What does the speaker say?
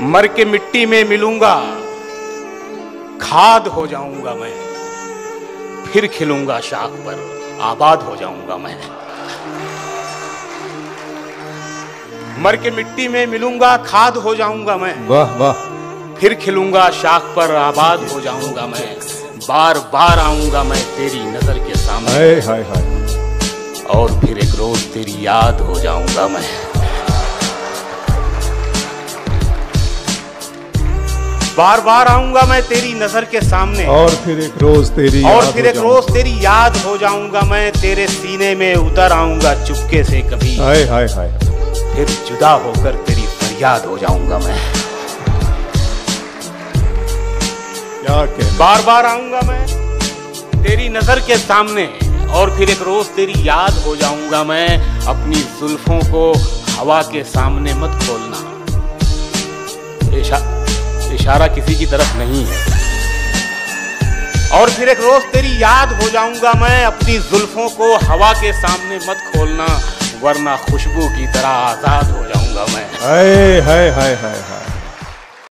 मर के मिट्टी में मिलूंगा, खाद हो जाऊंगा मैं, फिर खिलूंगा शाख पर, आबाद हो जाऊंगा मैं। मर के मिट्टी में मिलूंगा, खाद हो जाऊंगा मैं, वाह वाह, फिर खिलूंगा शाख पर, आबाद हो जाऊंगा मैं। बार बार आऊंगा मैं तेरी नजर के सामने, हाय हाय हाय, और फिर एक रोज तेरी याद हो जाऊंगा मैं। बार बार आऊंगा मैं तेरी नजर के सामने, और फिर एक रोज तेरी याद हो जाऊंगा मैं। तेरे सीने में उतर आऊंगा चुपके से कभी, हाय हाय हाय, फिर जुदा होकर तेरी फरियाद हो जाऊंगा मैं। क्या कहना। बार बार आऊंगा मैं तेरी नजर के सामने, और फिर एक रोज तेरी याद हो जाऊंगा मैं। अपनी जुल्फों को हवा के सामने मत खोलना, इशारा किसी की तरफ नहीं है। और फिर एक रोज तेरी याद हो जाऊंगा मैं। अपनी जुल्फों को हवा के सामने मत खोलना, वरना खुशबू की तरह आजाद हो जाऊंगा मैं। हाय हाय हाय हाय हाय।